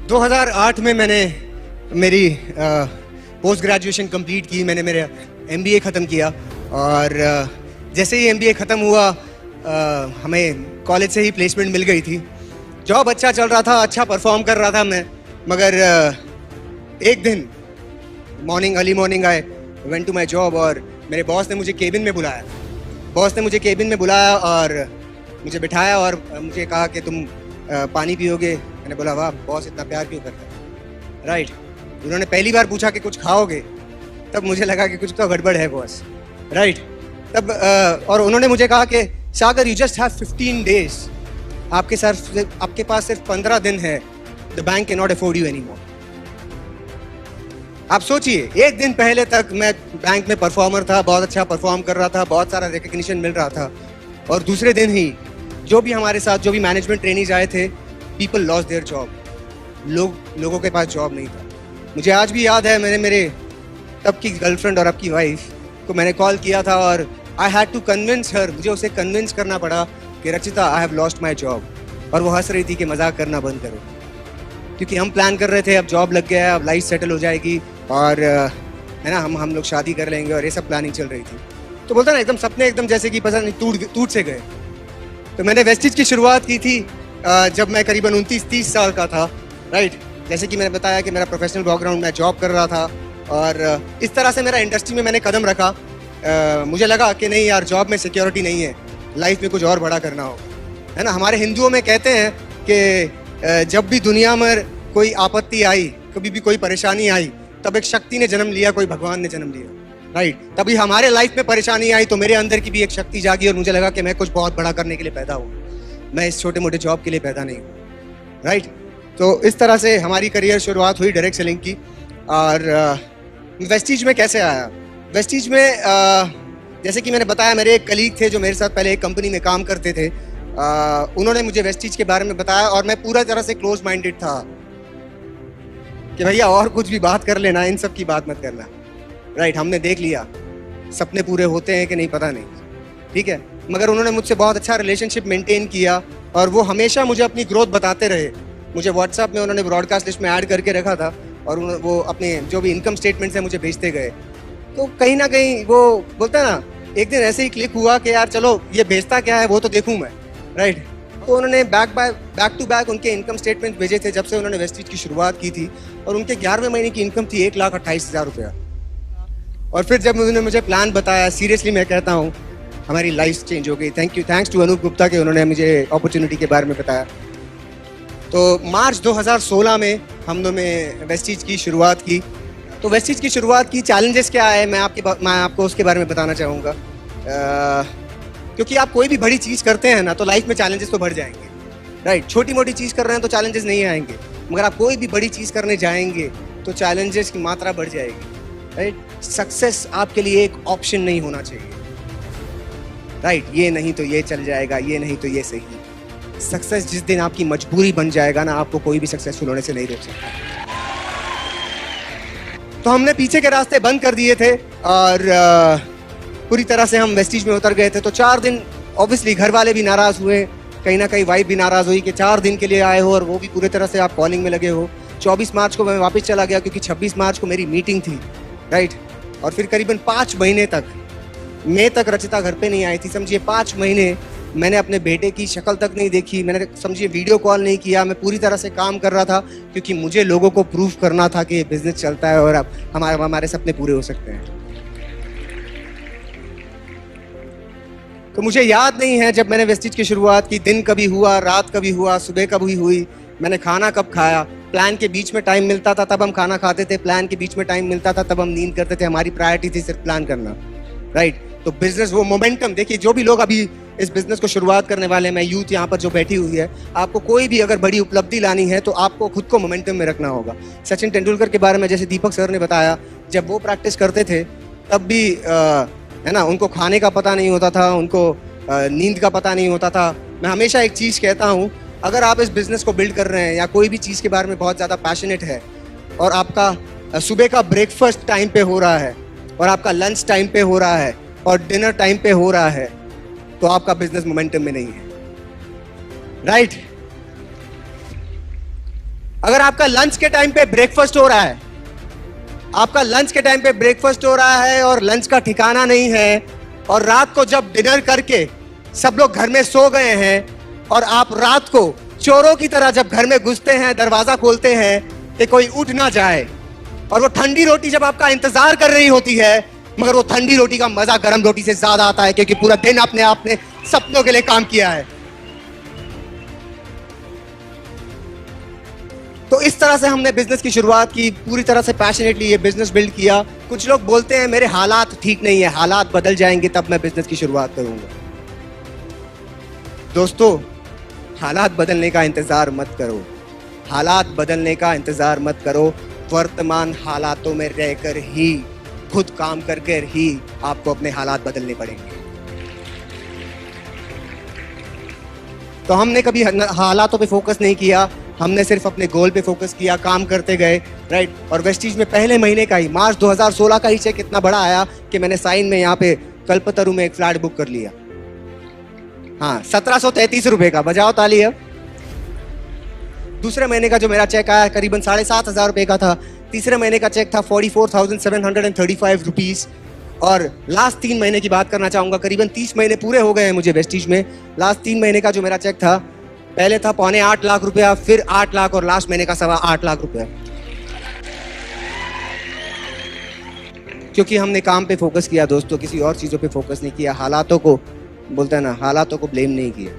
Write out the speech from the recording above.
2008 में मैंने मेरी पोस्ट ग्रेजुएशन कंप्लीट की। मैंने मेरा एमबीए ख़त्म किया और जैसे ही एमबीए ख़त्म हुआ हमें कॉलेज से ही प्लेसमेंट मिल गई थी। जॉब अच्छा चल रहा था, अच्छा परफॉर्म कर रहा था मैं, मगर एक दिन early morning I went to my job और मेरे बॉस ने मुझे केबिन में बुलाया। और मुझे बिठाया और मुझे कहा कि तुम पानी पियोगे। मैंने बोला वाह बॉस इतना प्यार क्यों करता है, राइट। उन्होंने पहली बार पूछा कि कुछ खाओगे, तब मुझे लगा कि कुछ तो गड़बड़ है बॉस, राइट। तब और उन्होंने मुझे कहा कि सागर यू जस्ट हैव 15 डेज, आपके पास सिर्फ 15 दिन है, the bank can not afford you anymore. आप सोचिए, एक दिन पहले तक मैं बैंक में परफॉर्मर था, बहुत अच्छा परफॉर्म कर रहा था, बहुत सारा रिकग्निशन मिल रहा था, और दूसरे दिन ही जो भी मैनेजमेंट ट्रेनीज आए थे, पीपल लॉस्ट देयर जॉब। लोगों के पास जॉब नहीं था। मुझे आज भी याद है, मैंने मेरे तब की गर्लफ्रेंड और अब की वाइफ को मैंने कॉल किया था और I had to convince her, मुझे उसे कन्विंस करना पड़ा कि Rachita I have lost my job. और वो हंस रही थी कि मजाक करना बंद करो, क्योंकि हम प्लान कर रहे थे अब जॉब लग गया है, अब लाइफ सेटल हो जाएगी और है ना, हम लोग शादी कर लेंगे, और ये सब प्लानिंग चल रही थी। तो बोलता ना एकदम सपने एकदम जैसे कि पता नहीं टूट से गए। तो मैंने वेस्टिज की शुरुआत की थी जब मैं करीबन 29-30 साल का था, राइट। जैसे कि मैंने बताया कि मेरा प्रोफेशनल बैकग्राउंड, मैं जॉब कर रहा था और इस तरह से मेरा इंडस्ट्री में मैंने कदम रखा। मुझे लगा कि नहीं यार, जॉब में सिक्योरिटी नहीं है, लाइफ में कुछ और बड़ा करना हो, है ना। हमारे हिंदुओं में कहते हैं कि जब भी दुनिया में कोई आपत्ति आई, कभी भी कोई परेशानी आई, तब एक शक्ति ने जन्म लिया, कोई भगवान ने जन्म लिया, राइट। तभी हमारे लाइफ में परेशानी आई तो मेरे अंदर की भी एक शक्ति जागी और मुझे लगा कि मैं कुछ बहुत बड़ा करने के लिए पैदा हूँ, मैं इस छोटे मोटे जॉब के लिए पैदा नहीं हूँ, राइट। तो इस तरह से हमारी करियर शुरुआत हुई डायरेक्ट सेलिंग की। और वेस्टिज में कैसे आया? वेस्टिज में जैसे कि मैंने बताया, मेरे एक कलीग थे जो मेरे साथ पहले एक कंपनी में काम करते थे। उन्होंने मुझे वेस्टिज के बारे में बताया और मैं पूरा तरह से क्लोज माइंडेड था कि भैया और कुछ भी बात कर लेना, इन सब की बात मत करना, राइट। हमने देख लिया सपने पूरे होते हैं कि नहीं पता नहीं, ठीक है। मगर उन्होंने मुझसे बहुत अच्छा रिलेशनशिप मेंटेन किया और वो हमेशा मुझे अपनी ग्रोथ बताते रहे। मुझे व्हाट्सएप में उन्होंने ब्रॉडकास्ट लिस्ट में ऐड करके रखा था और वो अपने जो भी इनकम स्टेटमेंट्स हैं मुझे भेजते गए। तो कहीं ना कहीं वो बोलता है ना, एक दिन ऐसे ही क्लिक हुआ कि यार चलो ये भेजता क्या है वो तो देखूँ मैं, राइट। तो उन्होंने बैक टू बैक उनके इनकम स्टेटमेंट भेजे थे जब से उन्होंने वेस्टिज की शुरुआत की थी, और उनके 11वें महीने की इनकम थी 1,28,000 रुपया। और फिर जब उन्होंने मुझे प्लान बताया, सीरियसली मैं कहता हूँ हमारी लाइफ चेंज हो गई। थैंक्स टू अनूप गुप्ता के उन्होंने मुझे अपॉर्चुनिटी के बारे में बताया। तो मार्च 2016 में हमने वेस्टिज की शुरुआत की। तो वेस्टिज की शुरुआत की चैलेंजेस क्या है, मैं आपको उसके बारे में बताना चाहूँगा। क्योंकि आप कोई भी बड़ी चीज़ करते हैं ना, तो लाइफ में चैलेंजेस तो बढ़ जाएंगे, राइट। छोटी मोटी चीज़ कर रहे हैं तो चैलेंजेस नहीं आएंगे, मगर आप कोई भी बड़ी चीज़ करने जाएंगे तो चैलेंजेस की मात्रा बढ़ जाएगी, राइट। सक्सेस आपके लिए एक ऑप्शन नहीं होना चाहिए, राइट। ये नहीं तो ये चल जाएगा, ये नहीं तो ये सही। सक्सेस जिस दिन आपकी मजबूरी बन जाएगा ना, आपको कोई भी सक्सेसफुल होने से नहीं रोक सकता। तो हमने पीछे के रास्ते बंद कर दिए थे और पूरी तरह से हम वेस्टिज में उतर गए थे। तो 4 दिन ऑब्वियसली घर वाले भी नाराज हुए, कहीं ना कहीं वाइफ भी नाराज हुई कि 4 दिन के लिए आए हो और वो भी पूरे तरह से आप कॉलिंग में लगे हो। 24 मार्च को मैं वापस चला गया क्योंकि 26 मार्च को मेरी मीटिंग थी, राइट। और फिर करीबन 5 महीने तक, मई तक रचिता घर पे नहीं आई थी। समझिए 5 महीने मैंने अपने बेटे की शक्ल तक नहीं देखी, मैंने समझिए वीडियो कॉल नहीं किया। मैं पूरी तरह से काम कर रहा था क्योंकि मुझे लोगों को प्रूव करना था कि ये बिजनेस चलता है और अब हमारे सपने पूरे हो सकते हैं। तो मुझे याद नहीं है जब मैंने वेस्टिज की शुरुआत की, दिन कभी हुआ, रात कभी हुआ, सुबह कभी हुई, मैंने खाना कब खाया। प्लान के बीच में टाइम मिलता था तब हम खाना खाते थे, प्लान के बीच में टाइम मिलता था तब हम नींद करते थे। हमारी प्रायोरिटी थी सिर्फ प्लान करना, राइट। तो बिजनेस वो मोमेंटम देखिए, जो भी लोग अभी इस बिजनेस को शुरुआत करने वाले हैं, मैं यूथ यहाँ पर जो बैठी हुई है, आपको कोई भी अगर बड़ी उपलब्धि लानी है तो आपको खुद को मोमेंटम में रखना होगा। सचिन तेंदुलकर के बारे में जैसे दीपक सर ने बताया, जब वो प्रैक्टिस करते थे तब भी है ना, उनको खाने का पता नहीं होता था, उनको नींद का पता नहीं होता था। मैं हमेशा एक चीज़ कहता हूँ, अगर आप इस बिजनेस को बिल्ड कर रहे हैं या कोई भी चीज़ के बारे में बहुत ज़्यादा पैशनेट है और आपका सुबह का ब्रेकफास्ट टाइम पे हो रहा है और आपका लंच टाइम पे हो रहा है और डिनर टाइम पे हो रहा है, तो आपका बिजनेस मोमेंटम में नहीं है, राइट। अगर आपका लंच के टाइम पे ब्रेकफास्ट हो रहा है, आपका लंच के टाइम पे ब्रेकफास्ट हो रहा है और लंच का ठिकाना नहीं है, और रात को जब डिनर करके सब लोग घर में सो गए हैं और आप रात को चोरों की तरह जब घर में घुसते हैं, दरवाजा खोलते हैं कि कोई उठ ना जाए, और वो ठंडी रोटी जब आपका इंतजार कर रही होती है, मगर वो ठंडी रोटी का मजा गर्म रोटी से ज्यादा आता है, क्योंकि पूरा दिन आपने अपने सपनों के लिए काम किया है। तो इस तरह से हमने बिजनेस की शुरुआत की, पूरी तरह से पैशनेटली ये बिजनेस बिल्ड किया। कुछ लोग बोलते हैं मेरे हालात ठीक नहीं है, हालात बदल जाएंगे तब मैं बिजनेस की शुरुआत करूंगा। दोस्तों, हालात बदलने का इंतजार मत करो, हालात बदलने का इंतजार मत करो। वर्तमान हालातों में रहकर ही, खुद काम करके ही आपको अपने हालात बदलने पड़ेंगे। तो हमने कभी हालातों पे फोकस नहीं किया, हमने सिर्फ अपने गोल पे फोकस किया, काम करते गए, राइट। और वेस्टीज में पहले महीने का ही, मार्च 2016 का ही चेक इतना बड़ा आया कि मैंने साइन में यहाँ पे कल्पतरु में एक फ्लैट बुक कर लिया। हाँ, 1733 रुपए का, बजाओ ताली अब। दूसरे महीने का जो मेरा चेक आया करीबन 7,500 रुपए का था। तीसरे महीने का चेक था 44,735 रुपीज। और लास्ट 3 महीने की बात करना चाहूंगा, करीबन 30 महीने पूरे हो गए हैं मुझे वेस्टीज में। लास्ट 3 महीने का जो मेरा चेक था, पहले था 8.25 लाख रुपया, फिर 8 लाख, और लास्ट महीने का 8.25 लाख रुपया। क्योंकि हमने काम पे फोकस किया दोस्तों, किसी और चीजों पे फोकस नहीं किया, हालातों को, बोलते हैं ना, हालातों को ब्लेम नहीं किया।